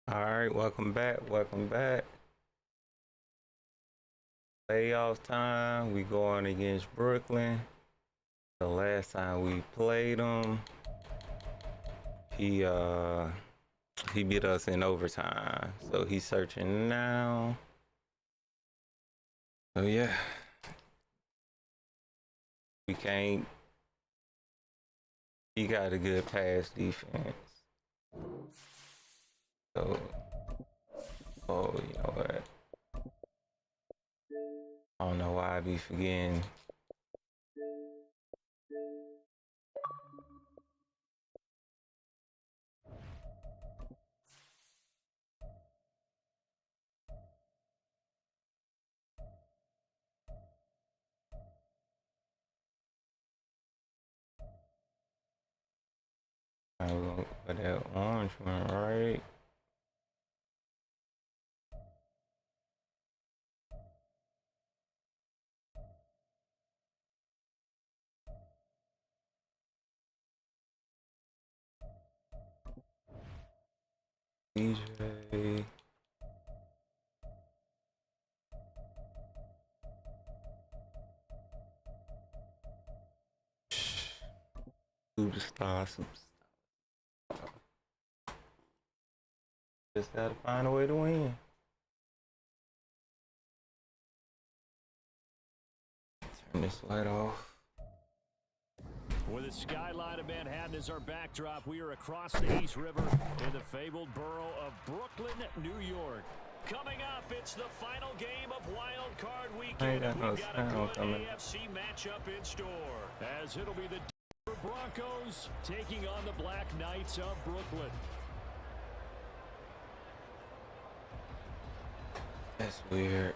All right, welcome back. Welcome back. Playoff time. We going against Brooklyn. The last time we played him, he beat us in overtime. So he's searching now. So yeah, we can't. He got a good pass defense. So, oh, you know what? I don't know why I be forgetting. I'm gonna put that orange one right. DJ. Superstar. Just gotta find a way to win. Turn this light off. With the skyline of Manhattan as our backdrop, we are across the East River in the fabled borough of Brooklyn, New York. Coming up, it's the final game of Wild Card Weekend. We've got a good AFC matchup in store, as it'll be the Denver Broncos taking on the Black Knights of Brooklyn. That's weird.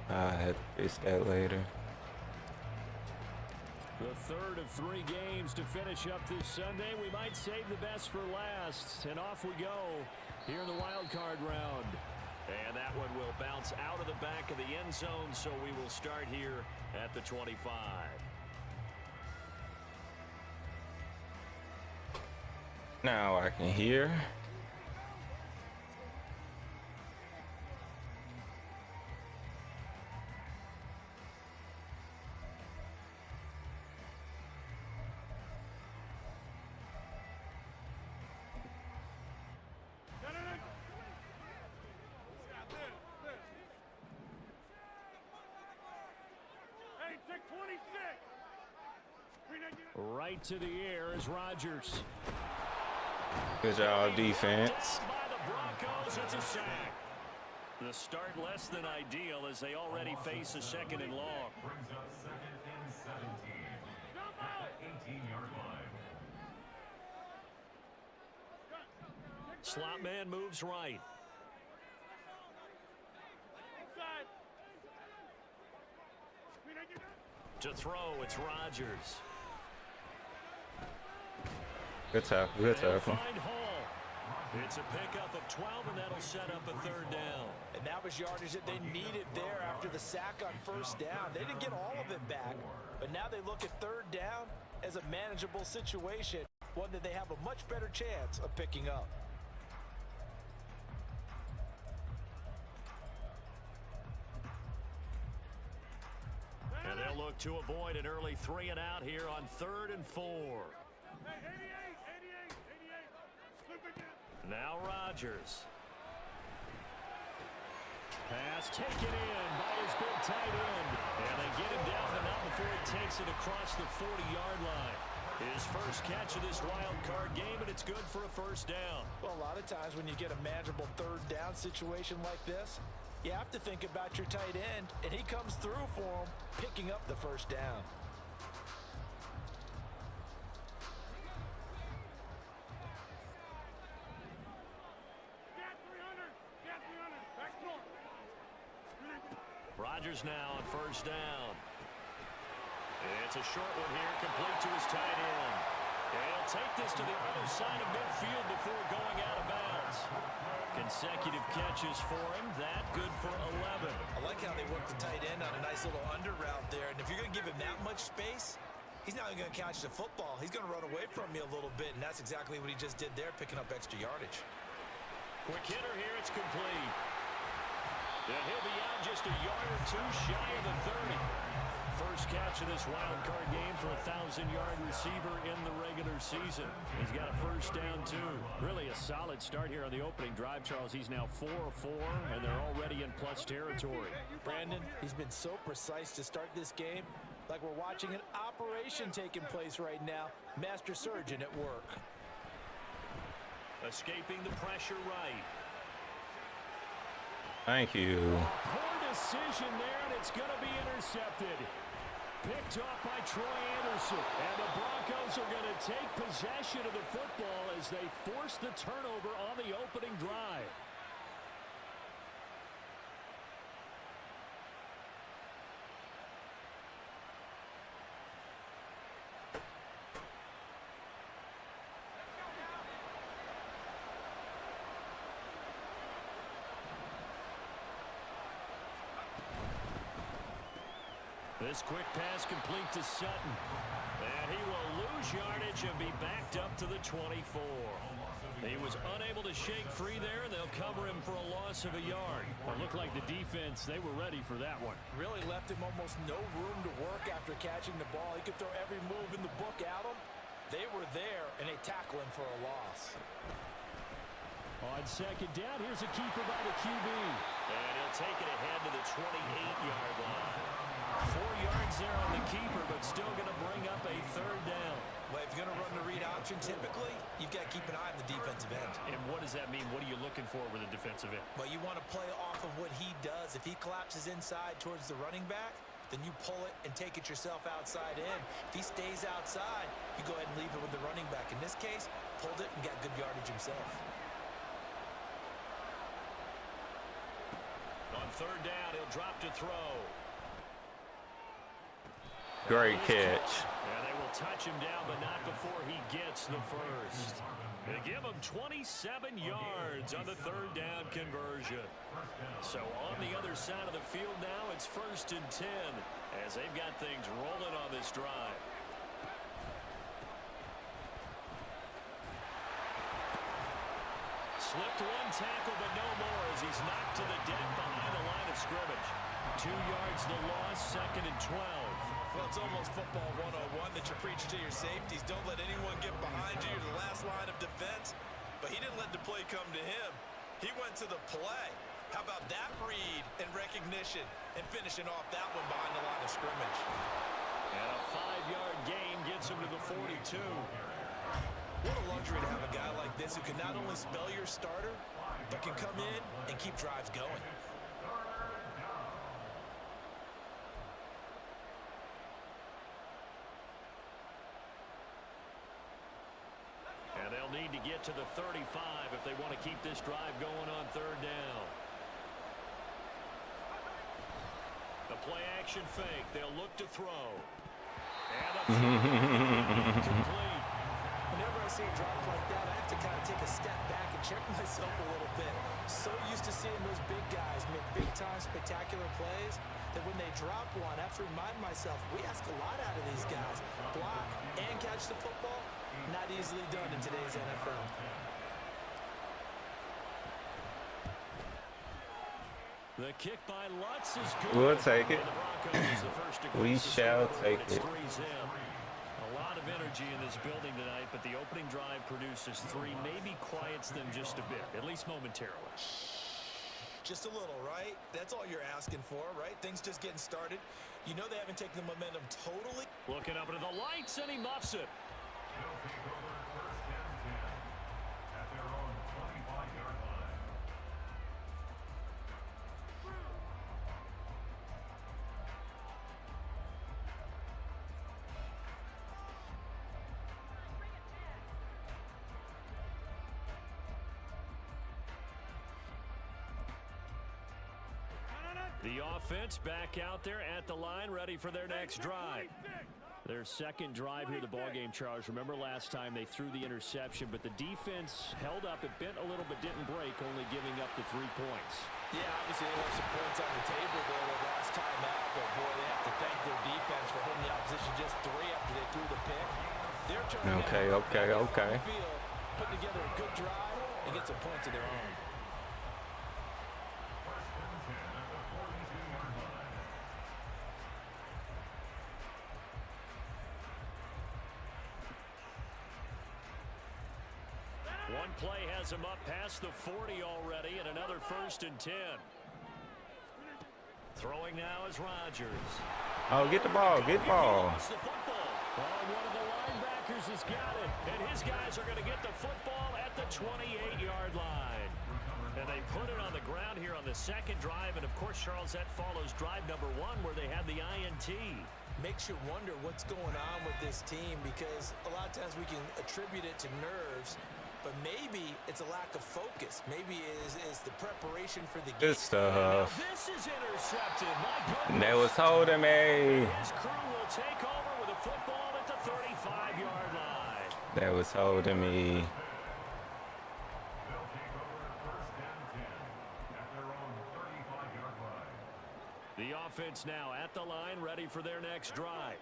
I had to fix that later. The third of 3 games to finish up this Sunday. We might save the best for last. And off we go here in the wild card round. And that one will bounce out of the back of the end zone, so we will start here at the 25. Now I can hear. Right to the air is Rodgers. Good job, defense. By the Broncos, it's a sack. The start less than ideal as they already face a second and long. Brings up second and 17 at the 18-yard line. Slot man moves right. To throw, it's Rodgers. Good tackle, good tackle. It's a pickup of 12, and that'll set up a third down. And that was yardage that they needed there after the sack on first down. They didn't get all of it back, but now they look at third down as a manageable situation, one that they have a much better chance of picking up. And they'll look to avoid an early 3 and out here on 3rd and 4. Now Rodgers. Pass taken in by his big tight end. And they get him down, but not before he takes it across the 40-yard line. His first catch of this wild card game, and it's good for a first down. Well, a lot of times when you get a manageable third down situation like this, you have to think about your tight end, and he comes through for him, picking up the first down. Rodgers now on first down. It's a short one here, complete to his tight end. And he'll take this to the other side of midfield before going out of bounds. Consecutive catches for him. That good for 11. I like how they work the tight end on a nice little under route there. And if you're going to give him that much space, he's not even going to catch the football. He's going to run away from you a little bit, and that's exactly what he just did there, picking up extra yardage. Quick hitter here. It's complete. And he'll be out just a yard or two shy of the 30. First catch of this wild card game for a 1,000-yard receiver in the regular season. He's got a first down, too. Really a solid start here on the opening drive, Charles. He's now 4 of 4, and they're already in plus territory. Brandon, he's been so precise to start this game, like we're watching an operation taking place right now. Master surgeon at work. Escaping the pressure right. Thank you. Poor decision there, and it's going to be intercepted. Picked off by Troy Anderson. And the Broncos are going to take possession of the football as they force the turnover on the opening drive. This quick pass complete to Sutton. And he will lose yardage and be backed up to the 24. He was unable to shake free there, and they'll cover him for a loss of a yard. It looked like the defense, they were ready for that one. Really left him almost no room to work after catching the ball. He could throw every move in the book at him. They were there, and they tackle him for a loss. On second down, here's a keeper by the QB. And he'll take it ahead to the 28-yard line. 4 yards there on the keeper, but still going to bring up a third down. Well, if you're going to run the read option, typically, you've got to keep an eye on the defensive end. And what does that mean? What are you looking for with a defensive end? Well, you want to play off of what he does. If he collapses inside towards the running back, then you pull it and take it yourself outside in. If he stays outside, you go ahead and leave it with the running back. In this case, pulled it and got good yardage himself. On third down, he'll drop to throw. Great catch. And they will touch him down, but not before he gets the first. They give him 27 yards on the third down conversion. So on the other side of the field now, it's 1st and 10 as they've got things rolling on this drive. Slipped one tackle, but no more as he's knocked to the deck behind the line of scrimmage. 2 yards the loss, 2nd and 12. Well, it's almost football 101 that you preach to your safeties. Don't let anyone get behind you. You're the last line of defense. But he didn't let the play come to him. He went to the play. How about that read and recognition and finishing off that one behind the line of scrimmage? And a 5-yard gain gets him to the 42. What a luxury to have a guy like this who can not only spell your starter, but can come in and keep drives going. And they'll need to get to the 35 if they want to keep this drive going on third down. The play action fake. They'll look to throw. And a complete. Whenever I see a drop like that, I have to kind of take a step back and check myself a little bit. So used to seeing those big guys make big-time spectacular plays that when they drop one, I have to remind myself, we ask a lot out of these guys. Block and catch the football, not easily done in today's NFL. The kick by Lutz is good. We'll take it. We We shall take it. A lot of energy in this building tonight, but the opening drive produces 3, maybe quiets them just a bit, at least momentarily. Just a little, right? That's all you're asking for, right? Things just getting started. You know they haven't taken the momentum totally. Looking up into the lights, and he muffs it. They'll take over 1st and 10 at their own 25-yard line. The offense back out there at the line, ready for their next drive. Their second drive here, the ball game, Charles. Remember last time they threw the interception, but the defense held up. It bent a little but didn't break, only giving up the 3 points. Yeah, obviously they have some points on the table there the last time out, but boy, they have to thank their defense for holding the opposition just 3 after they threw the pick. They're turning Okay. put together a good drive and get some points of their own. One play has him up past the 40 already, and another 1st and 10. Throwing now is Rodgers. Oh, get the ball. The football. Oh, one of the linebackers has got it, and his guys are going to get the football at the 28-yard line. And they put it on the ground here on the second drive, and of course, Charles, that follows drive number 1 where they had the INT. Makes you wonder what's going on with this team, because a lot of times we can attribute it to nerves, but maybe it's a lack of focus. Maybe it's the preparation for the game. Good stuff. This is intercepted. My goodness. That was holding me. His crew will take over with a football at the 35-yard line. That was holding me. They'll take over at 1st and 10 at their own 35-yard line. The offense now at the line, ready for their next drive.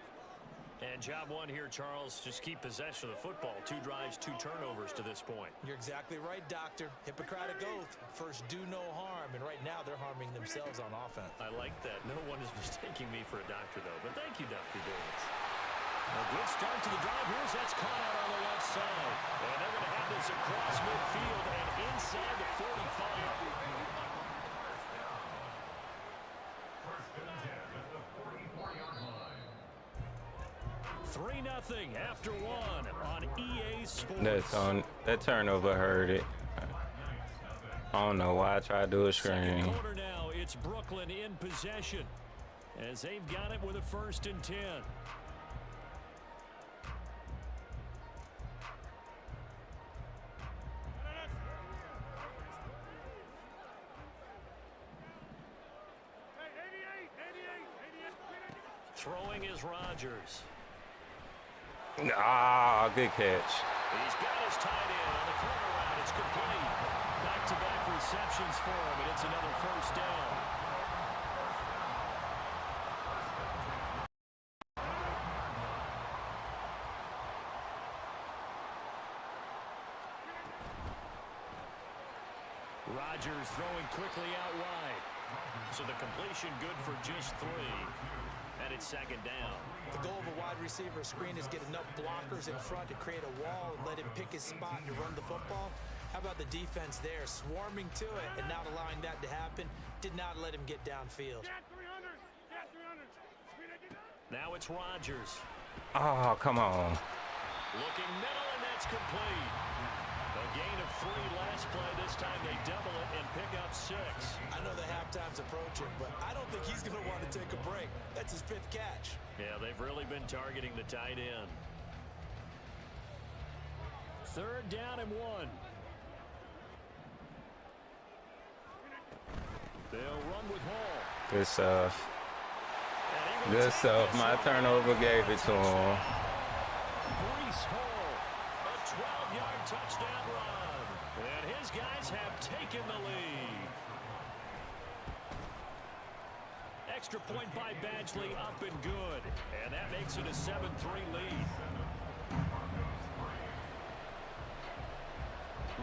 And job 1 here, Charles, just keep possession of the football. 2 drives, 2 turnovers to this point. You're exactly right, Doctor. Hippocratic oath. First, do no harm. And right now, they're harming themselves on offense. I like that. No one is mistaking me for a doctor, though. But thank you, Dr. Davis. A good start to the drive. Here's that's caught out on the left side. And they're going to have this across midfield and inside the 45. 3-0 after 1 on EA Sports. That's on. That turnover hurt it. I don't know why I tried to do a Second screen. quarter now, it's Brooklyn in possession as they've got it with a 1st and 10. Throwing is Rodgers. Ah, good catch. He's got his tight end on the corner route. It's complete. Back-to-back receptions for him, and it's another 1st down. Rodgers throwing quickly out wide. So the completion good for just 3. And it's 2nd down. The goal of a wide receiver screen is get enough blockers in front to create a wall and let him pick his spot to run the football. How about the defense there, swarming to it and not allowing that to happen? Did not let him get downfield. Now it's Rodgers. Oh, come on. Looking middle, and that's complete. A gain of 3 last play. This time they double it and pick up 6. I know the halftime's approaching, but I don't think he's going to want to take a break. That's his 5th catch. Yeah, they've really been targeting the tight end. 3rd down and 1. They'll run with Hall. Good stuff. Good stuff. My turnover gave it to him. Breece Hall, a 12-yard touchdown run. And his guys have taken the lead. Extra point by Badgley, up and good. And that makes it a 7-3 lead.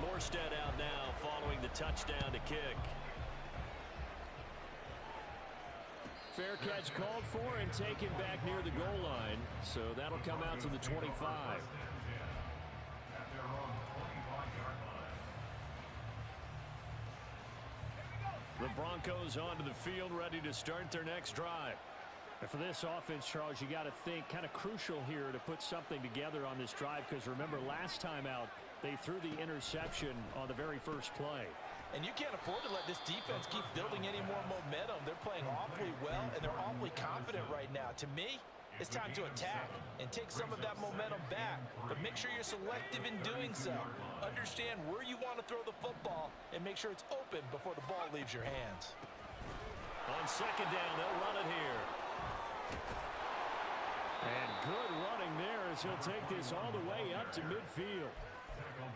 Morstead out now following the touchdown to kick. Fair catch called for and taken back near the goal line. So that'll come out to the 25. The Broncos onto the field, ready to start their next drive. And for this offense, Charles, you got to think kind of crucial here to put something together on this drive, because remember last time out they threw the interception on the very first play. And you can't afford to let this defense keep building any more momentum. They're playing awfully well, and they're awfully confident right now. To me, it's time to attack and take some of that momentum back. But make sure you're selective in doing so. Understand where you want to throw the football and make sure it's open before the ball leaves your hands. On 2nd down, they'll run it here. And good running there as he'll take this all the way up to midfield.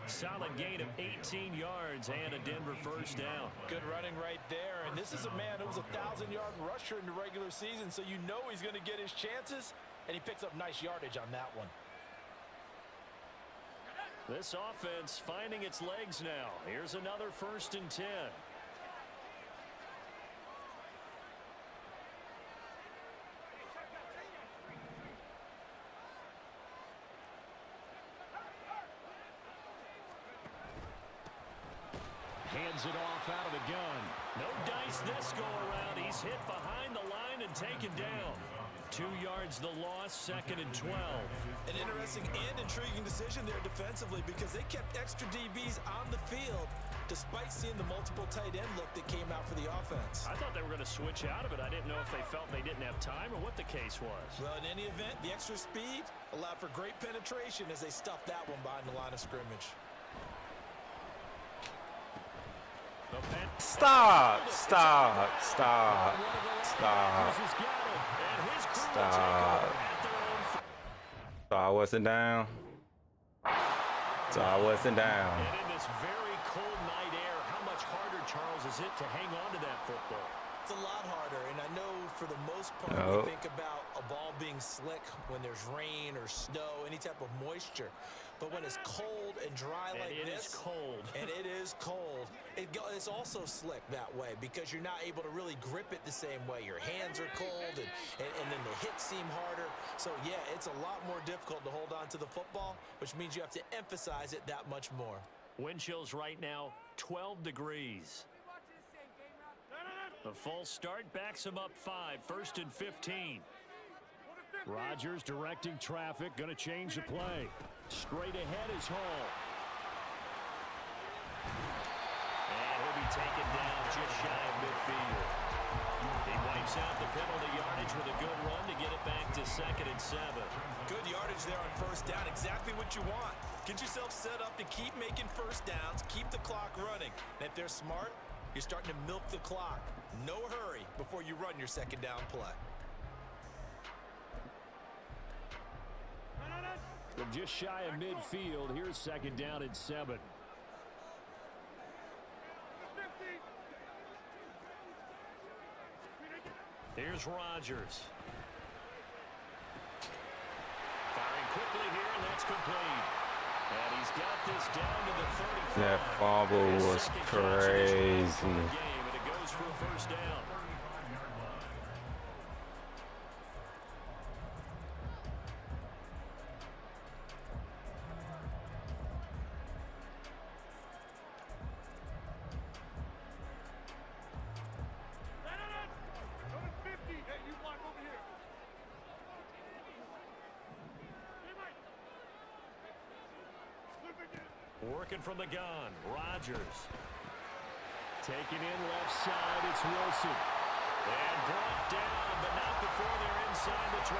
Solid gain of 18 yards and a Denver first down. Good running right there. And this is a man who was a 1,000-yard rusher in the regular season, so you know he's going to get his chances, and he picks up nice yardage on that one. This offense finding its legs now. Here's another 1st and 10. Hands it off out of the gun. No dice this go around. He's hit behind the line and taken down. 2 yards the loss, 2nd and 12. An interesting and intriguing decision there defensively because they kept extra DBs on the field despite seeing the multiple tight end look that came out for the offense. I thought they were going to switch out of it. I didn't know if they felt they didn't have time or what the case was. Well, in any event, the extra speed allowed for great penetration as they stuffed that one behind the line of scrimmage. Stop! Stop! Stop! Stop! Stop! So I wasn't down. So I wasn't down. And in this very cold night air, how much harder, Charles, is it to hang on to that football? It's a lot harder, and I know for the most part we think about a ball being slick when there's rain or snow, any type of moisture. But when it's cold and dry like this, it is cold. And it is cold, it's also slick that way because you're not able to really grip it the same way. Your hands are cold, and then the hits seem harder. So, yeah, it's a lot more difficult to hold on to the football, which means you have to emphasize it that much more. Wind chills right now, 12 degrees. The false start backs him up 5, 1st and 15. Rodgers directing traffic, going to change the play. Straight ahead is Hall. And he'll be taken down just shy of midfield. He wipes out the penalty yardage with a good run to get it back to 2nd and 7. Good yardage there on 1st down, exactly what you want. Get yourself set up to keep making 1st downs, keep the clock running. And if they're smart, you're starting to milk the clock. No hurry before you run your 2nd down play. From just shy of midfield, here's 2nd down and 7. Here's Rodgers. Firing quickly here, and that's complete. And he's got this down to the 35. That fumble was crazy. And it goes for a 1st down. Working from the gun, Rodgers. Taking in left side, it's Wilson. And brought down, but not before they're inside the 25.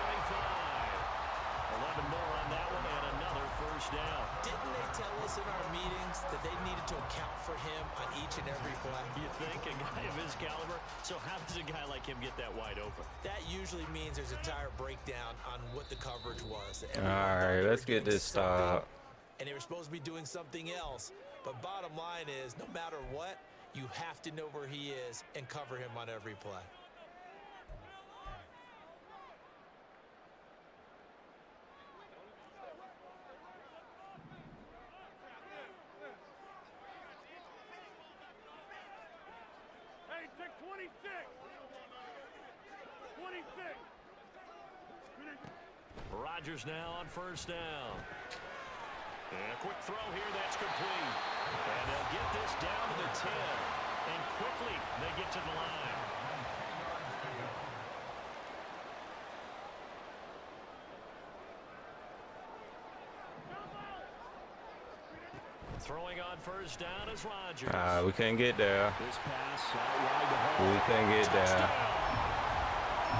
11 more on that one, and another 1st down. Didn't they tell us in our meetings that they needed to account for him on each and every play? You think a guy of his caliber? So how does a guy like him get that wide open? That usually means there's a tire breakdown on what the coverage was. All right, let's get this stopped. And they were supposed to be doing something else. But bottom line is, no matter what, you have to know where he is and cover him on every play. Hey, take 26. 26. Rodgers now on 1st down. And a quick throw here, that's complete. And they'll get this down to the 10. And quickly, they get to the line. Throwing on 1st down is Rodgers. We couldn't get there. This pass out wide to Hall. We couldn't get there.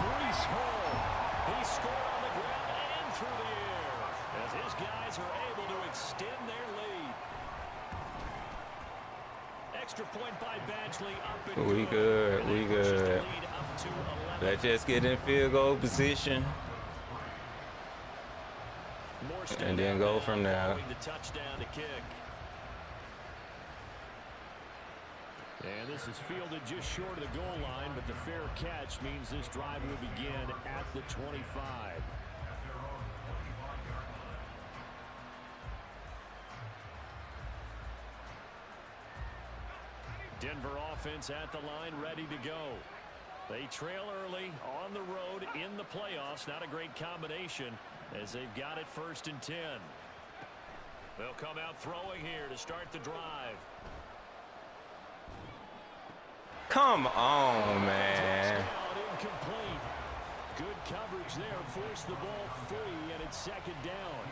Brees Hall. He scored on the ground and through the air as his guys are able to extend their lead. Extra point by Badgley up and We good. We And that pushes the good. lead up to 11. Let's just get in field goal position. 2nd and 10 Let's First and then go from there. following the touchdown to kick. And this is fielded just short of the goal line, but the fair catch means this drive will begin at the 25. Denver offense at the line, ready to go. They trail early on the road in the playoffs. Not a great combination as they've got it 1st and 10. They'll come out throwing here to start the drive. Come on, man. Incomplete. Good coverage there. Forced the ball free, and it's 2nd down.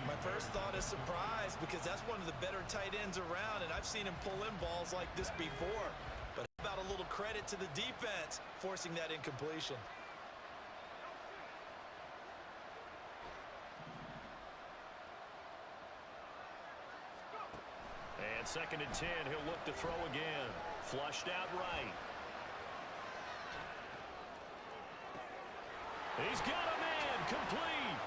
My first thought is surprise because that's one of the better tight ends around, and I've seen him pull in balls like this before. But how about a little credit to the defense forcing that incompletion? And 2nd and 10, he'll look to throw again. Flushed out right. He's got a man, complete.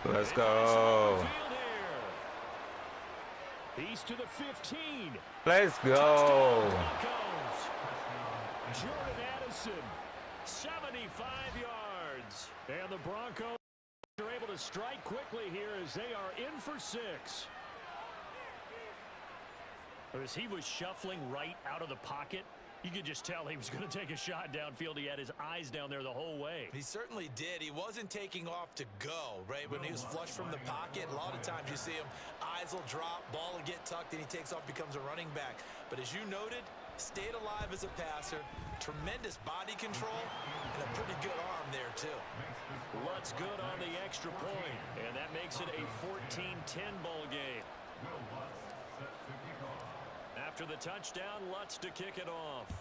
Let's go. He's to the 15. Let's go. Jordan Addison, 75 yards. And the Broncos are able to strike quickly here as they are in for 6. As he was shuffling right out of the pocket, you could just tell he was going to take a shot downfield. He had his eyes down there the whole way. He certainly did. He wasn't taking off to go, right? When he was flushed from the pocket, a lot of times you see him, eyes will drop, ball will get tucked, and he takes off, becomes a running back. But as you noted, stayed alive as a passer, tremendous body control, and a pretty good arm there, too. Lutz good on the extra point, and that makes it a 14-10 ball game. After the touchdown, Lutz to kick it off.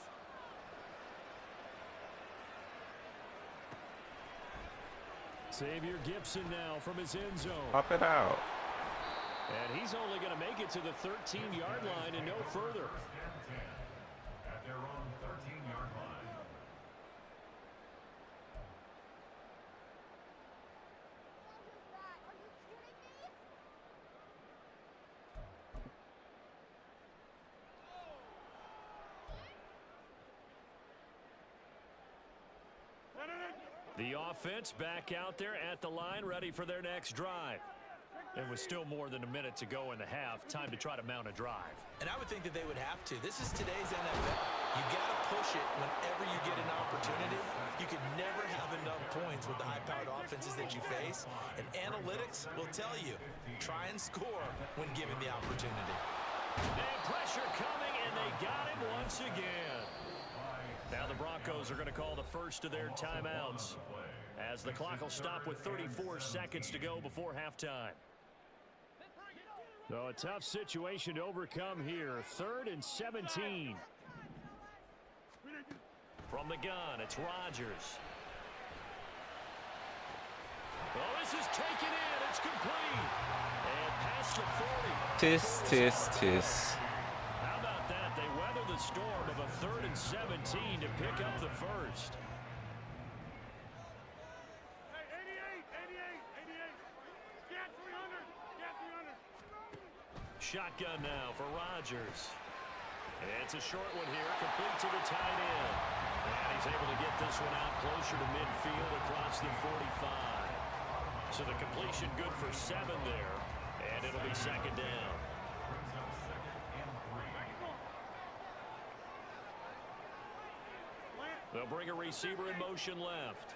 Xavier Gibson now from his end zone. Pop it out. And he's only going to make it to the 13-yard line and no further. At their own 13-yard line. The offense back out there at the line, ready for their next drive. And with still more than a minute to go in the half, time to try to mount a drive. And I would think that they would have to. This is today's NFL. You got to push it whenever you get an opportunity. You can never have enough points with the high-powered offenses that you face. And analytics will tell you, try and score when given the opportunity. And pressure coming, and they got it once again. Now the Broncos are going to call the first of their timeouts as the clock will stop with 34 seconds to go before halftime. So a tough situation to overcome here. 3rd and 17. From the gun, it's Rodgers. Oh, this is taken in. It's complete. And past the 40. Tis, tis, tis. How about that? They weather the storm of a 3rd and 17 to pick up the first. Hey, 88. Get 300. Shotgun now for Rodgers. And it's a short one here, complete to the tight end. And he's able to get this one out closer to midfield across the 45. So the completion good for 7 there. And it'll be 2nd down. They'll bring a receiver in motion left.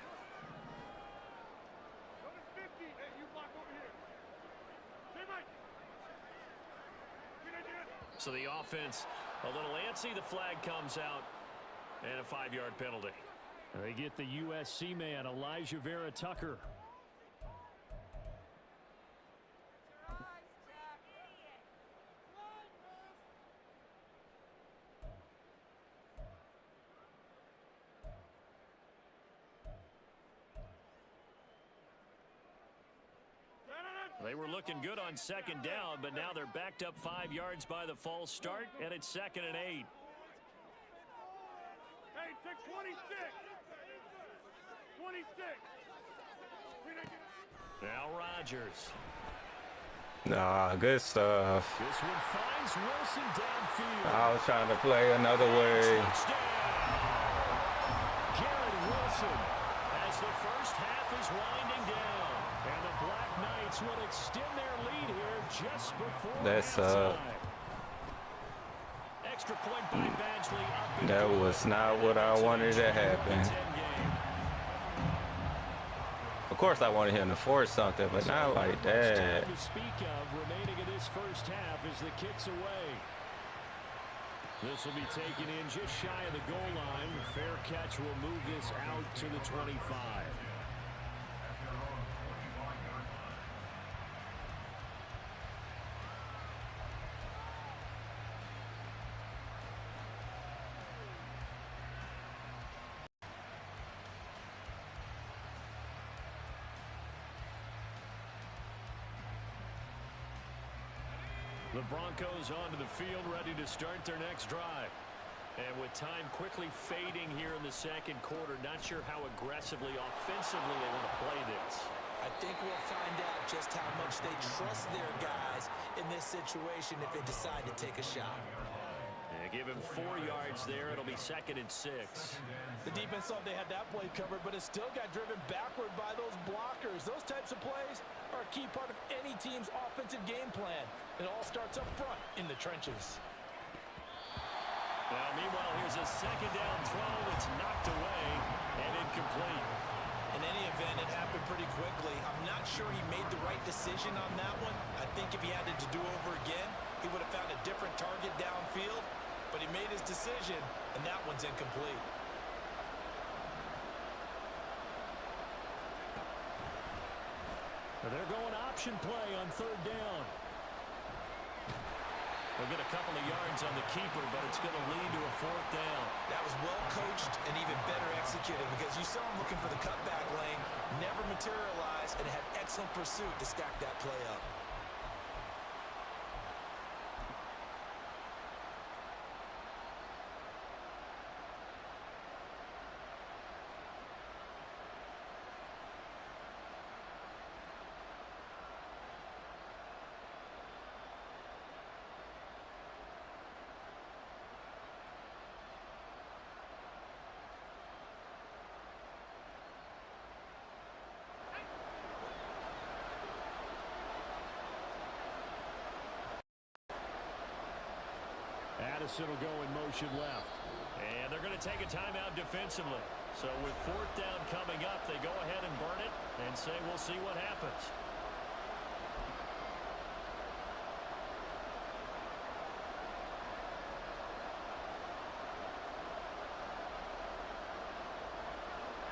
Number 50. Hey, you block over here. Hey, Mike. So the offense a little antsy. The flag comes out. And a 5-yard penalty. They get the USC man, Elijah Vera Tucker. They were looking good on 2nd down, but now they're backed up 5 yards by the false start, and it's 2nd and 8. Hey, take 26. 26. Now Rodgers. Nah, good stuff. This one finds Wilson downfield. I was trying to play another way. Garrett Wilson as the first half is winding down. And the Black Knights will extend their lead here just before halftime. Extra point by Badgley up. That was not what I wanted to happen. Of course, I wanted him to force something, but not like that. To speak of remaining in this first half as the kicks away. This will be taken in just shy of the goal line. Fair catch will move this out to the 25. The Broncos onto the field, ready to start their next drive. And with time quickly fading here in the second quarter, not sure how aggressively, offensively they want to play this. I think we'll find out just how much they trust their guys in this situation if they decide to take a shot. Yeah, give him 4 yards there. It'll be 2nd and 6. The defense thought they had that play covered, but it still got driven backward by those blockers. Those types of plays are a key part of any team's offensive game plan. It all starts up front in the trenches. Now, meanwhile, here's a 2nd down throw that's knocked away and incomplete. In any event, it happened pretty quickly. I'm not sure he made the right decision on that one. I think if he had it to do over again, he would have found a different target downfield. But he made his decision, and that one's incomplete. They're going option play on 3rd down. They'll get a couple of yards on the keeper, but it's going to lead to a 4th down. That was well coached and even better executed because you saw him looking for the cutback lane, never materialized, and had excellent pursuit to stack that play up. Addison will go in motion left. And they're going to take a timeout defensively. So with 4th down coming up, they go ahead and burn it and say we'll see what happens.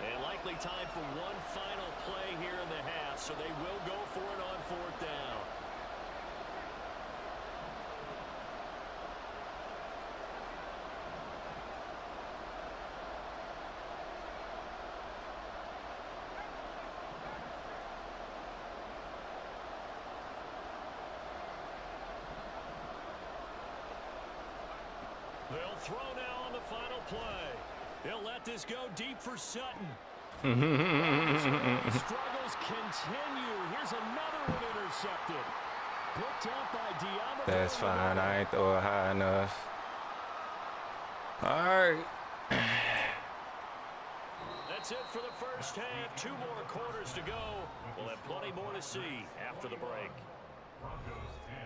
And likely time for one final play here in the half, so they will go for it on 4th down. They'll throw now on the final play. They'll let this go deep for Sutton. Struggles continue. Here's another one intercepted. Picked up by Diablo. That's fine. I ain't throw it high enough. All right. That's it for the first half. 2 more quarters to go. We'll have plenty more to see after the break. Broncos 10.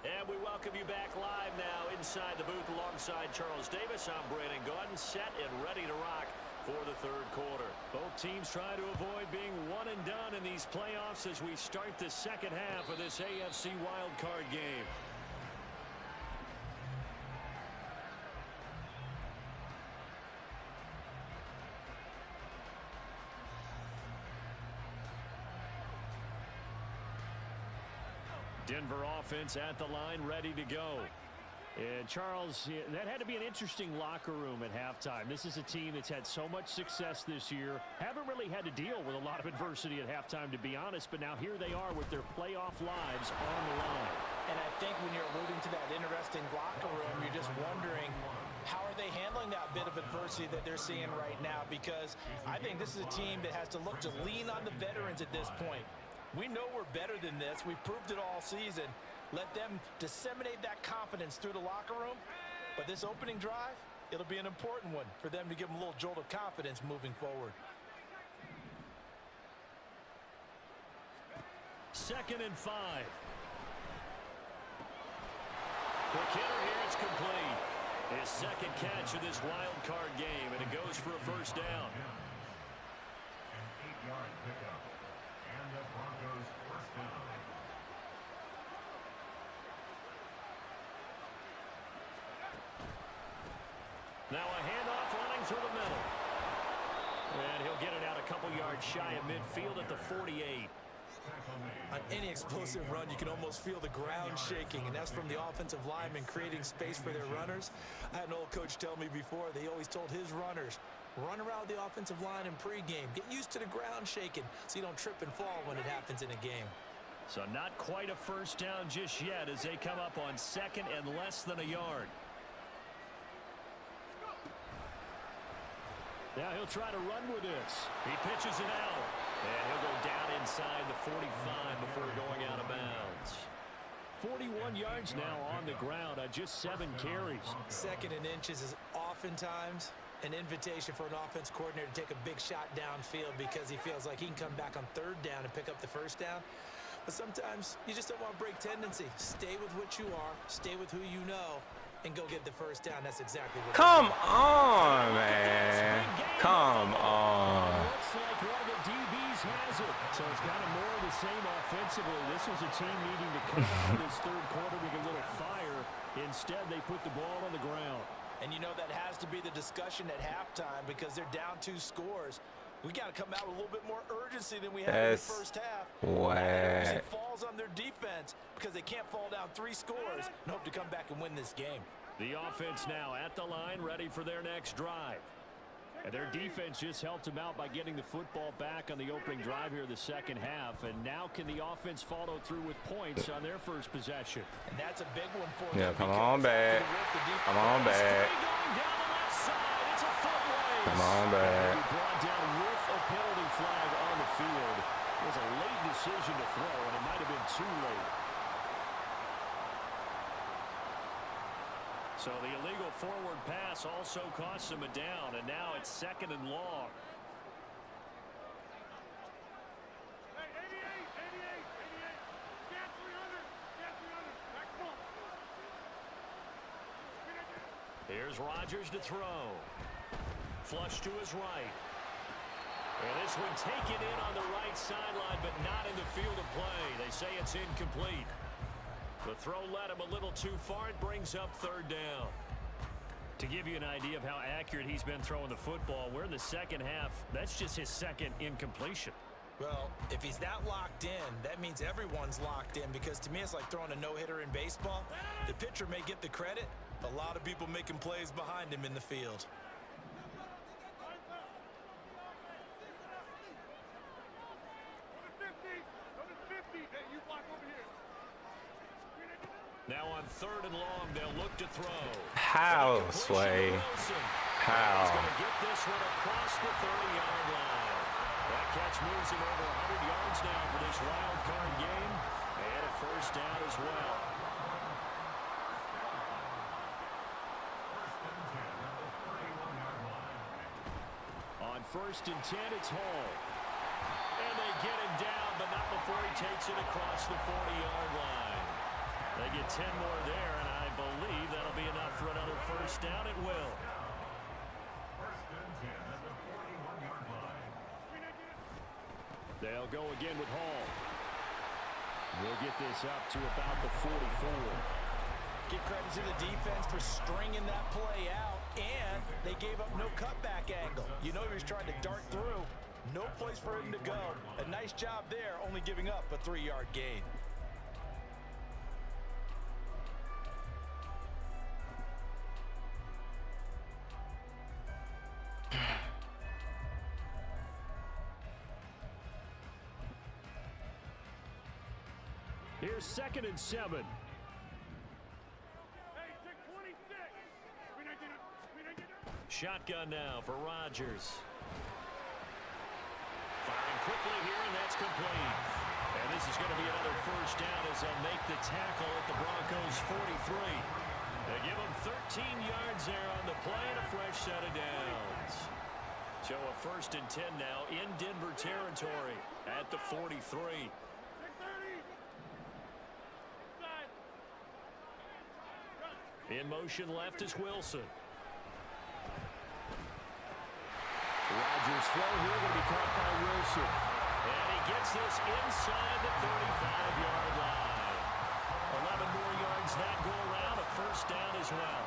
And we welcome you back live now inside the booth alongside Charles Davis. I'm Brandon Gordon, set and ready to rock for the 3rd quarter. Both teams trying to avoid being one and done in these playoffs as we start the 2nd half of this AFC wildcard game. Denver offense at the line, ready to go. And Charles, that had to be an interesting locker room at halftime. This is a team that's had so much success this year. Haven't really had to deal with a lot of adversity at halftime, to be honest. But now here they are with their playoff lives on the line. And I think when you're alluding to that interesting locker room, you're just wondering, how are they handling that bit of adversity that they're seeing right now? Because I think this is a team that has to look to lean on the veterans at this point. We know we're better than this. We've proved it all season. Let them disseminate that confidence through the locker room. But this opening drive, it'll be an important one for them to give them a little jolt of confidence moving forward. 2nd and 5. Quick hitter here, it's complete. His second catch of this wild card game, and it goes for a first down. An 8-yard pickup. And the Broncos first down. Now a handoff running through the middle. And he'll get it out a couple yards shy of midfield at the 48. On any explosive run, you can almost feel the ground shaking, and that's from the offensive linemen creating space for their runners. I had an old coach tell me before, they always told his runners, run around the offensive line in pregame. Get used to the ground shaking so you don't trip and fall when it happens in a game. So not quite a first down just yet as they come up on 2nd and less than a yard. Now he'll try to run with this. He pitches it out. And he'll go down inside the 45 before going out of bounds. 41 yards now on the ground on just 7 carries. 2nd and inches is oftentimes an invitation for an offense coordinator to take a big shot downfield because he feels like he can come back on 3rd down and pick up the first down. But sometimes you just don't want to break tendency. Stay with what you are, stay with who you know, and go get the first down. That's exactly what. Come on, man. Come on. Looks like one of the DBs has it. So it's kind of more of the same offensively. This was a team needing to come out of this 3rd quarter with a little fire. Instead, they put the ball on the ground. And you know that has to be the discussion at halftime because they're down 2 scores. We got to come out with a little bit more urgency than we had in the first half. What? It falls on their defense because they can't fall down 3 scores and hope to come back and win this game. The offense now at the line, ready for their next drive. And their defense just helped them out by getting the football back on the opening drive here in the 2nd half. And now can the offense follow through with points on their first possession? And that's a big one for them. Yeah, come on back. Come on back. Come on back. Brought down with a penalty flag on the field. It was a late decision to throw, and it might have been too late. So the illegal forward pass also cost him a down, and now it's 2nd and long. Hey, 88. Get 300. Back come on. Here's Rodgers to throw. Flush to his right. And this one taken in on the right sideline, but not in the field of play. They say it's incomplete. The throw led him a little too far. It brings up 3rd down. To give you an idea of how accurate he's been throwing the football, we're in the 2nd half. That's just his 2nd incompletion. Well, if he's that locked in, that means everyone's locked in because to me it's like throwing a no-hitter in baseball. The pitcher may get the credit. A lot of people making plays behind him in the field. Now on 3rd and long, they'll look to throw. How, Sway? How? He's going to get this one across the 30-yard line. That catch moves him over 100 yards now for this wild card game. And a first down as well. On 1st and 10, it's Hall. And they get him down, but not before he takes it across the 40-yard line. They get 10 more there, and I believe that'll be enough for another first down. It will. 1st and 10 at the 41-yard line. They'll go again with Hall. We'll get this up to about the 44. Give credit to the defense for stringing that play out, and they gave up no cutback angle. You know he was trying to dart through. No place for him to go. A nice job there, only giving up a 3-yard gain. Here's 2nd and 7. Hey, check 26. Shotgun now for Rodgers. Firing quickly here, and that's complete. And this is going to be another first down as they'll make the tackle at the Broncos' 43. They give them 13 yards there on the play and a fresh set of downs. So a 1st and 10 now in Denver territory at the 43. In motion left is Wilson. Rodgers' throw here will be caught by Wilson. And he gets this inside the 35-yard line. 11 more yards that go around, a first down as well.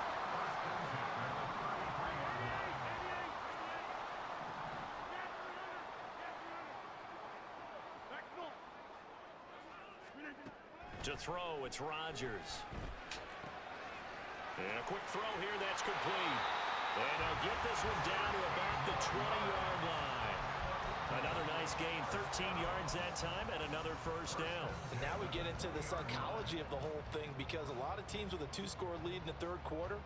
To throw, it's Rodgers. And a quick throw here, that's complete. And they'll get this one down to about the 20-yard line. Another nice gain, 13 yards that time, and another first down. And now we get into the psychology of the whole thing, because a lot of teams with a 2-score lead in the 3rd quarter,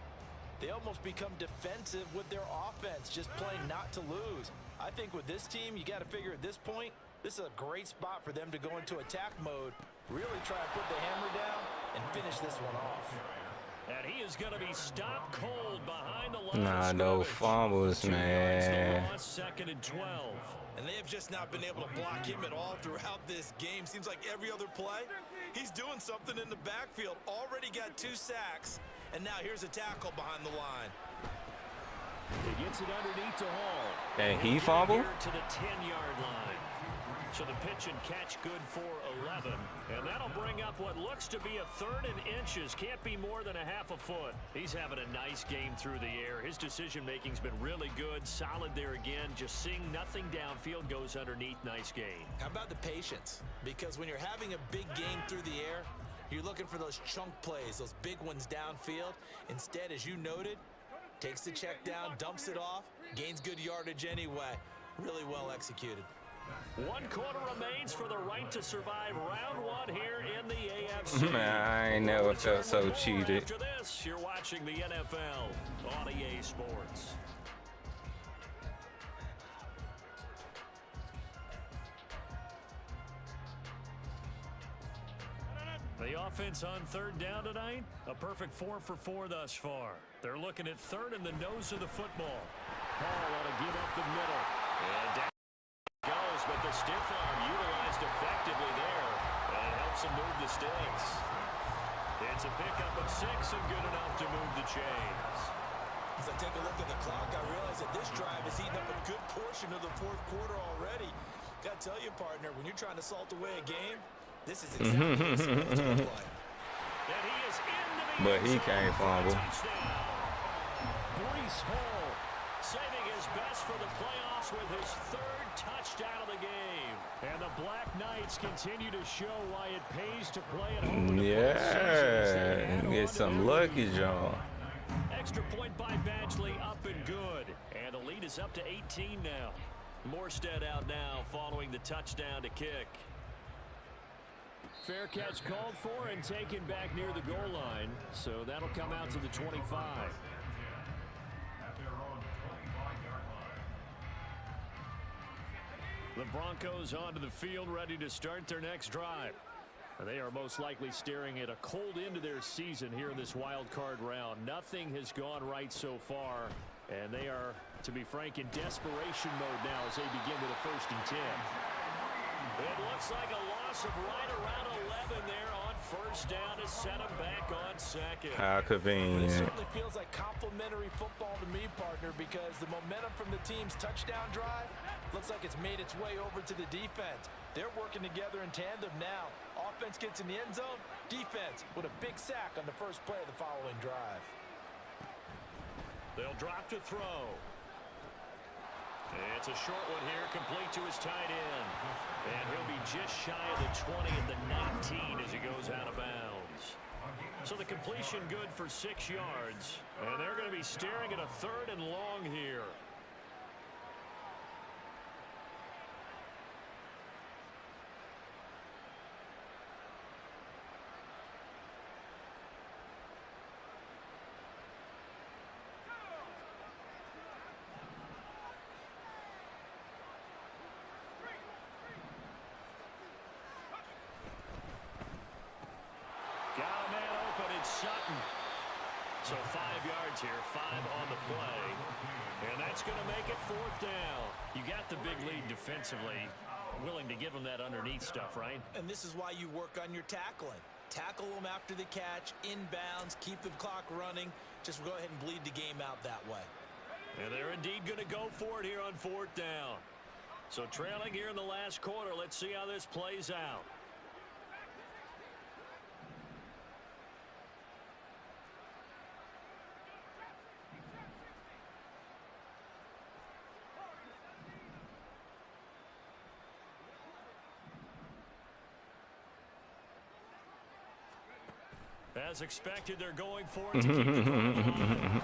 they almost become defensive with their offense, just playing not to lose. I think with this team, you got to figure at this point, this is a great spot for them to go into attack mode, really try to put the hammer down and finish this one off. And he is going to be stopped cold behind the line. Nah, no fumbles, 2 yards man. to loss, 2nd and 12. And they have just not been able to block him at all throughout this game. Seems like every other play, he's doing something in the backfield. Already got 2 sacks, and now here's a tackle behind the line. He gets it underneath to Hall. And he fumbled? To the 10-yard line. So the pitch and catch good for 11. And that'll bring up what looks to be a 3rd and inches. Can't be more than a half a foot. He's having a nice game through the air. His decision-making's been really good. Solid there again. Just seeing nothing downfield, goes underneath. Nice game. How about the patience? Because when you're having a big game through the air, you're looking for those chunk plays, those big ones downfield. Instead, as you noted, takes the check down, dumps it off, gains good yardage anyway. Really well executed. 1 quarter remains for the right to survive round 1 here in the AFC. Man, I ain't never felt so cheated. After this, you're watching the NFL on EA Sports. The offense on 3rd down tonight, a perfect 4 for 4 thus far. They're looking at 3rd in the nose of the football. Hall ought to give up the middle. And down goes, but the stiff arm utilized effectively there. And it helps him move the sticks. It's a pickup of 6 and good enough to move the chains. As I take a look at the clock, I realize that this drive has eaten up a good portion of the 4th quarter already. Gotta tell you, partner, when you're trying to salt away a game, this is exactly what it's supposed to look like. And he is into the But he can't fumble. touchdown. Breece Hall saving his best for the playoffs with his 3rd touchdown of the game. And the Black Knights continue to show why it pays to play at home. Yeah, get some lucky, John. Extra point by Badgley, up and good. And the lead is up to 18 now. Morstead out now following the touchdown to kick. Fair catch called for and taken back near the goal line. So that'll come out to the 25. At their own 25-yard line. The Broncos onto the field, ready to start their next drive. They are most likely staring at a cold end to their season here in this wild card round. Nothing has gone right so far, and they are, to be frank, in desperation mode now as they begin with a 1st and 10. It looks like a loss of right around 11 there on 1st down to set them back on 2nd. How It convenient. certainly feels like complimentary football to me, partner, because the momentum from the team's touchdown drive looks like it's made its way over to the defense. They're working together in tandem now. Offense gets in the end zone, defense with a big sack on the first play of the following drive. They'll drop to throw. It's a short one here, complete to his tight end. And he'll be just shy of the 20 at the 19 as he goes out of bounds. So the completion good for 6 yards. And they're going to be staring at a 3rd and long here. Sutton. So 5 yards here, 5 on the play. And that's going to make it 4th down. You got the big lead defensively. Willing to give them that underneath stuff, right? And this is why you work on your tackling. Tackle them after the catch, inbounds, keep the clock running. Just go ahead and bleed the game out that way. And they're indeed going to go for it here on 4th down. So trailing here in the last quarter. Let's see how this plays out. As expected, they're going for it to keep the ball alive. A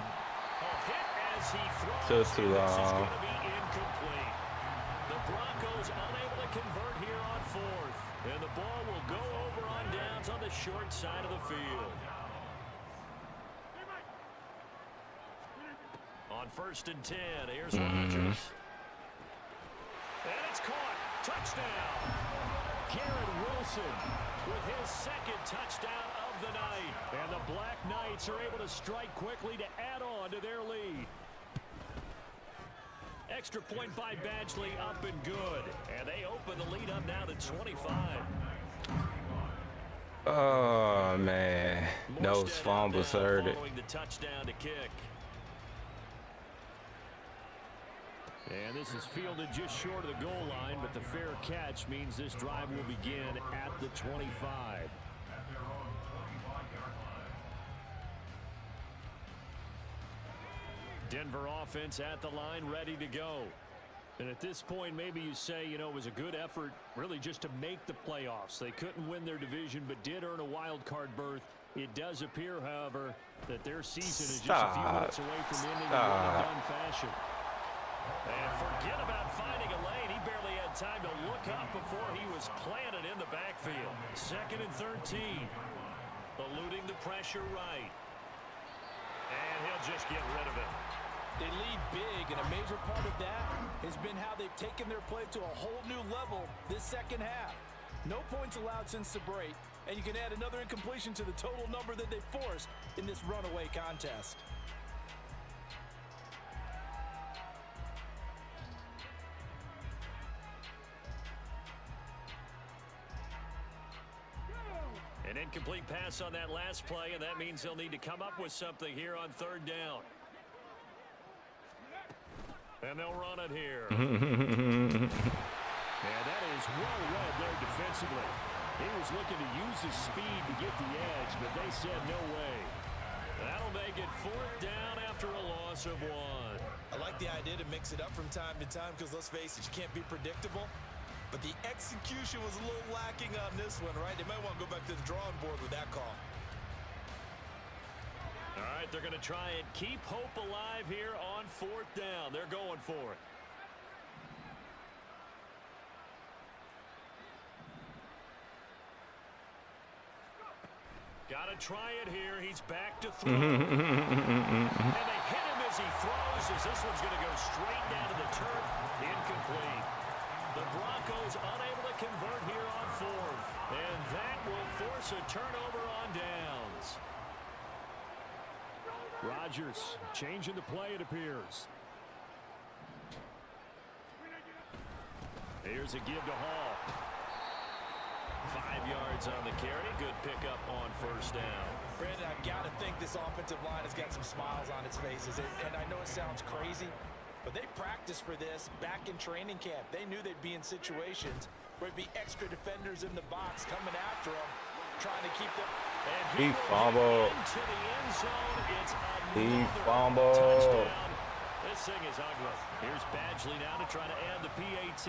hit as he throws. Just too This is long. going to be incomplete. The Broncos unable to convert here on 4th. And the ball will go over on downs on the short side of the field. On 1st and 10, here's Rodgers. And it's caught. Touchdown. Garrett Wilson with his 2nd touchdown of the night. And the Black Knights are able to strike quickly to add on to their lead. Extra point by Badgley up and good. And they open the lead up now to 25. Oh, man. Those Morstead fumbles down hurt it. following the touchdown to kick. And this is fielded just short of the goal line, but the fair catch means this drive will begin at the 25. Denver offense at the line, ready to go. And at this point, maybe you say, you know, it was a good effort really just to make the playoffs. They couldn't win their division, but did earn a wild card berth. It does appear, however, that their season is just a few minutes away from ending in one-and-done fashion. And forget about finding a lane. He barely had time to look up before he was planted in the backfield. 2nd and 13. Eluding the pressure right. And he'll just get rid of it. They lead big, and a major part of that has been how they've taken their play to a whole new level this 2nd half. No points allowed since the break, and you can add another incompletion to the total number that they forced in this runaway contest. An incomplete pass on that last play, and that means they'll need to come up with something here on 3rd down. And they'll run it here. And that is well read there defensively. He was looking to use his speed to get the edge, but they said no way. That'll make it 4th down after a loss of 1. I like the idea to mix it up from time to time because, let's face it, you can't be predictable. But the execution was a little lacking on this one, right? They might want to go back to the drawing board with that call. All right, they're going to try and keep hope alive here on 4th down. They're going for it. Got to try it here. He's back to throw. And they hit him as he throws, as this one's going to go straight down to the turf. Incomplete. The Broncos unable to convert here on 4th. And that will force a turnover on downs. Rodgers changing the play, it appears. Here's a give to Hall. 5 yards on the carry. Good pickup on 1st down. Brandon, I've got to think this offensive line has got some smiles on its faces. And I know it sounds crazy, but they practiced for this back in training camp. They knew they'd be in situations where it'd be extra defenders in the box coming after them, trying to keep them. And He fumbled. into the end zone. It's He another fumbled. touchdown. This thing is ugly. Here's Badgley now to try to add the PAT.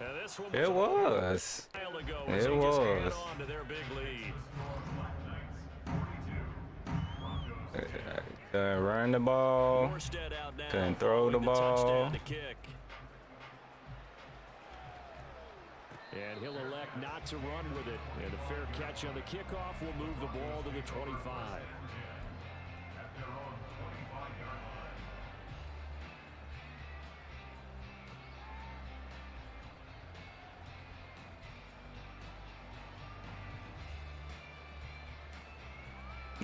And this one It was. a while ago It as they just add was. on to their big lead. Couldn't run the ball. Morstead out now. Couldn't throw the following ball. Touchdown to kick. And he'll elect not to run with it. And a fair catch on the kickoff will move the ball to the 25.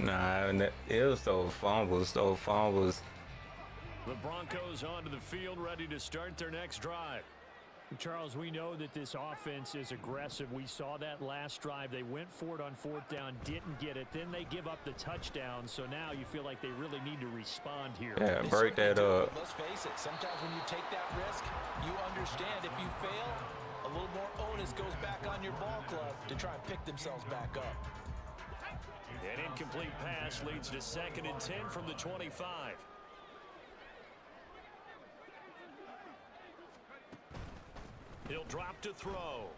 Nah, it was those fumbles. Those fumbles. The Broncos onto the field, ready to start their next drive. Charles, we know that this offense is aggressive. We saw that last drive. They went for it on 4th down, didn't get it. Then they give up the touchdown. So now you feel like they really need to respond here. Yeah, break that up. Let's face it, sometimes when you take that risk, you understand if you fail, a little more onus goes back on your ball club to try and pick themselves back up. An incomplete pass leads to 2nd and 10 from the 25. He'll drop to throw.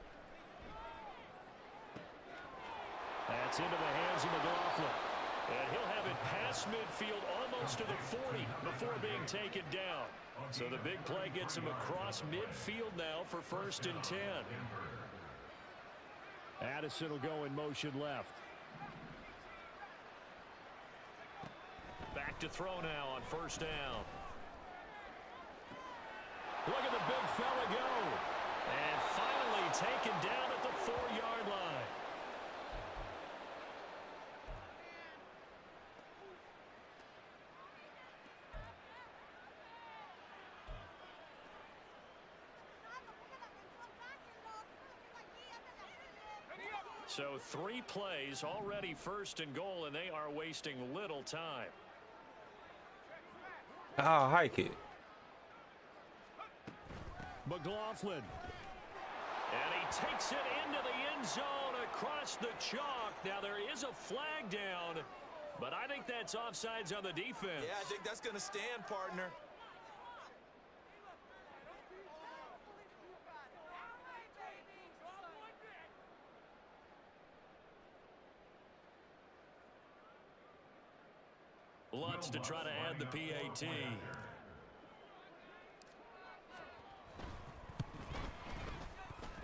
That's into the hands of McLaughlin. And he'll have it past midfield almost to the 40 before being taken down. So the big play gets him across midfield now for 1st and 10. Addison will go in motion left. Back to throw now on 1st down. Look at the big fella go. And finally taken down at the 4-yard line. So 3 plays already 1st and goal, and they are wasting little time. I'll hike it. McLaughlin. And he takes it into the end zone across the chalk. Now there is a flag down, but I think that's offsides on the defense. Yeah, I think that's going to stand, partner. Lutz to try to add the PAT.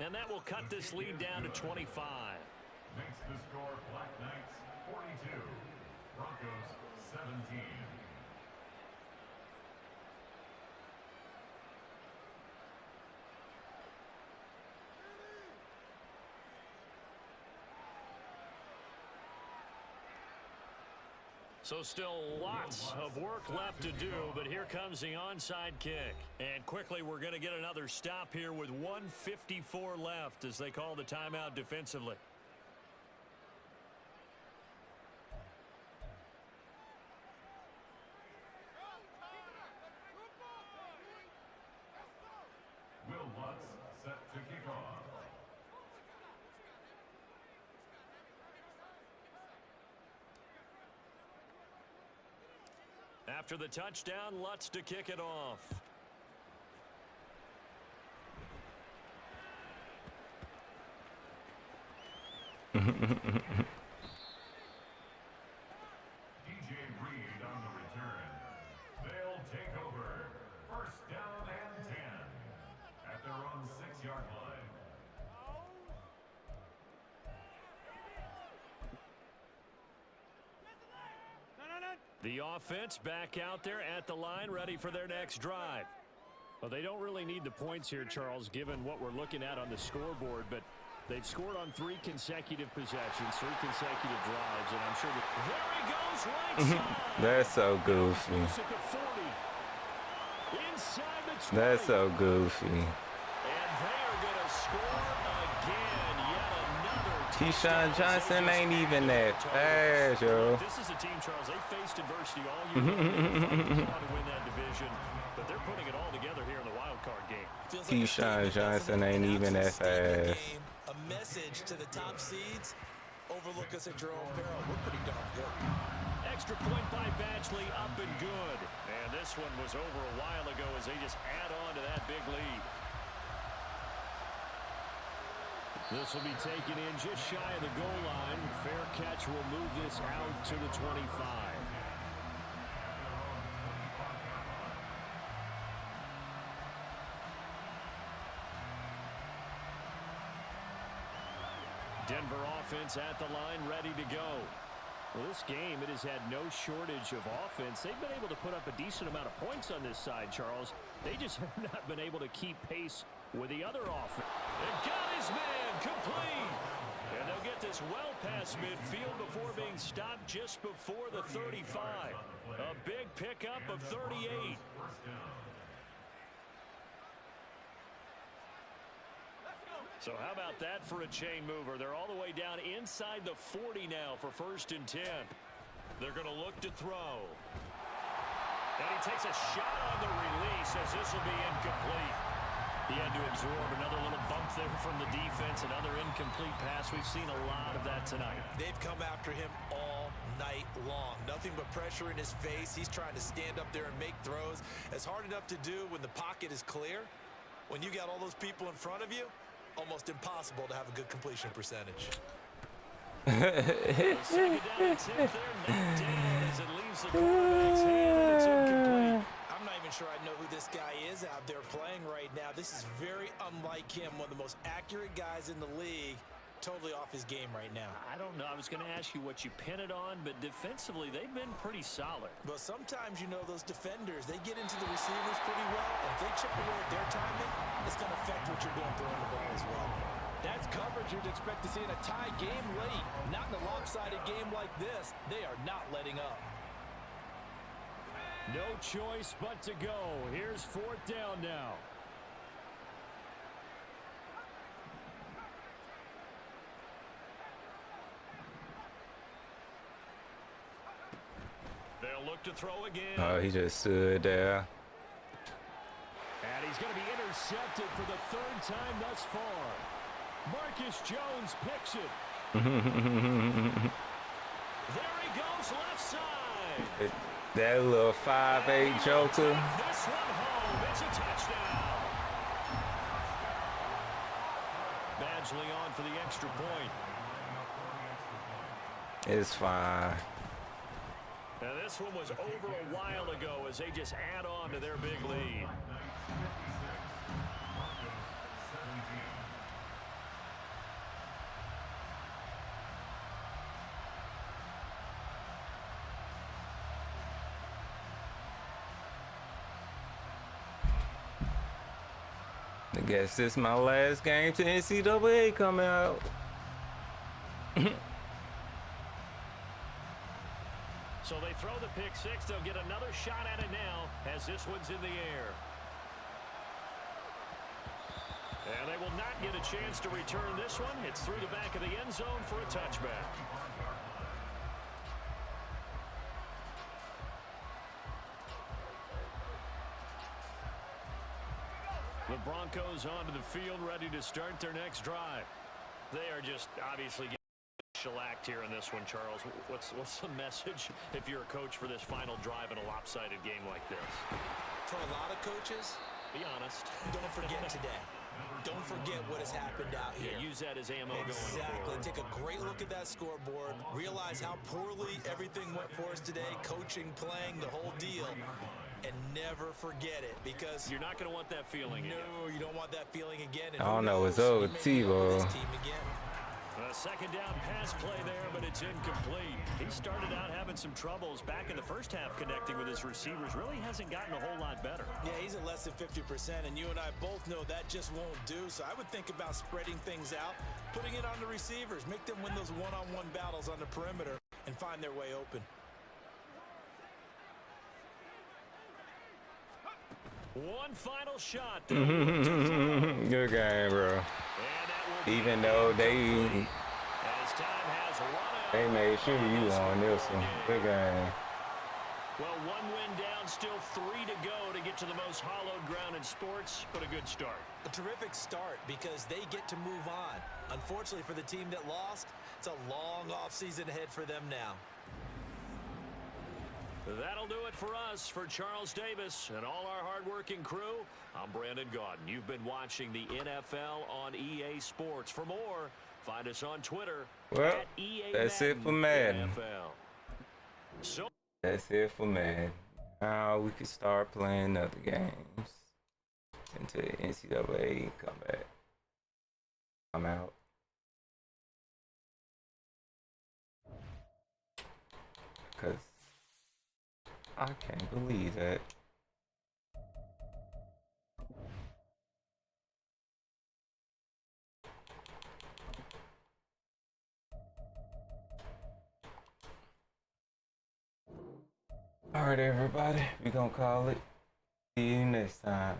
And that will cut this lead down to 25. Makes the score Black Knights 42, Broncos 17. So still lots of work left to do, but here comes the onside kick. And quickly we're going to get another stop here with 1:54 left as they call the timeout defensively. Will Lutz set to kick off. After the touchdown, Lutz to kick it off. DJ Reed on the return. They'll take over. 1st down and 10 at their own 6-yard line. The offense back out there at the line, ready for their next drive. Well, they don't really need the points here, Charles, given what we're looking at on the scoreboard, but they've scored on 3 consecutive possessions, 3 consecutive drives, and I'm sure that there he goes right side. That's so goofy. Inside the 20. That's so goofy. And they are going to score again. Yet another. Keyshawn Johnson ain't even that fast, yo. This is a team, Charles. They faced adversity all year long. They fought to win that division, but they're putting it all together here in the wild card game. Feels like Keyshawn Johnson ain't even that fast. A message to the top seeds. Overlook us at your own peril. We're pretty darn good. Extra point by Batchley, up and good. And this one was over a while ago as they just add on to that big lead. This will be taken in just shy of the goal line. Fair catch will move this out to the 25. Denver offense at the line, ready to go. Well, this game, it has had no shortage of offense. They've been able to put up a decent amount of points on this side, Charles. They just have not been able to keep pace with the other offense. And got his man complete. And they'll get this well past midfield before being stopped just before the 35. A big pickup of 38. So how about that for a chain mover? They're all the way down inside the 40 now for 1st and 10. They're going to look to throw. And he takes a shot on the release as this will be incomplete. He had to absorb another little bump there from the defense, another incomplete pass. We've seen a lot of that tonight. They've come after him all night long. Nothing but pressure in his face. He's trying to stand up there and make throws. It's hard enough to do when the pocket is clear. When you got all those people in front of you, almost impossible to have a good completion percentage. Second down and 10 there, knocked down as it leaves the quarterback's hand, and it's incomplete. I'm not even sure I know who this guy is out there playing right now. This is very unlike him, one of the most accurate guys in the league. Totally off his game right now. I don't know. I was going to ask you what you pin it on, but defensively, they've been pretty solid. But sometimes, you know, those defenders, they get into the receivers pretty well, and if they chip away at their timing, it's going to affect what you're doing throwing the ball as well. That's coverage you'd expect to see in a tie game late. Not in a lopsided game like this. They are not letting up. No choice but to go. Here's 4th down now. They'll look to throw again. Oh, he just stood there. And he's going to be intercepted for the 3rd time thus far. Marcus Jones picks it. There he goes, left side. That little 5'8" joker. This one home. It's a touchdown. Badgley on for the extra point. It's fine. Now this one was over a while ago as they just add on to their big lead. I guess this is my last game to NCAA coming out. So they throw the pick six. They'll get another shot at it now as this one's in the air. And they will not get a chance to return this one. It's through the back of the end zone for a touchback. The Broncos onto the field, ready to start their next drive. They are just obviously getting shellacked here in this one, Charles. What's the message if you're a coach for this final drive in a lopsided game like this? For a lot of coaches, be honest. Don't forget today. Don't forget what has happened out here. Yeah, use that as ammo going Exactly. forward. Take a great look at that scoreboard. Realize how poorly everything went for us today. Coaching, playing, the whole deal. And never forget it, because you're not going to want that feeling again. No, you don't want that feeling again. And I don't know what's up with Tebow. A second down pass play there, but it's incomplete. He started out having some troubles back in the first half connecting with his receivers. Really hasn't gotten a whole lot better. Yeah, he's at less than 50%, and you and I both know that just won't do. So I would think about spreading things out, putting it on the receivers, make them win those one-on-one battles on the perimeter, and find their way open. One final shot. Good game, bro. Even though they made sure you won this one. Good game. Well, one win down, still 3 to go to get to the most hallowed ground in sports, but a good start. A terrific start because they get to move on. Unfortunately for the team that lost, it's a long offseason ahead for them now. That'll do it for us. For Charles Davis and all our hardworking crew, I'm Brandon Gaudin. You've been watching the NFL on EA Sports. For more, find us on Twitter Well, at EA that's Madden it for Madden. NFL. So That's it for Madden. Now we can start playing other games until NCAA come back. I'm out. Because I can't believe that. All right, everybody, we're gonna call it. See you next time.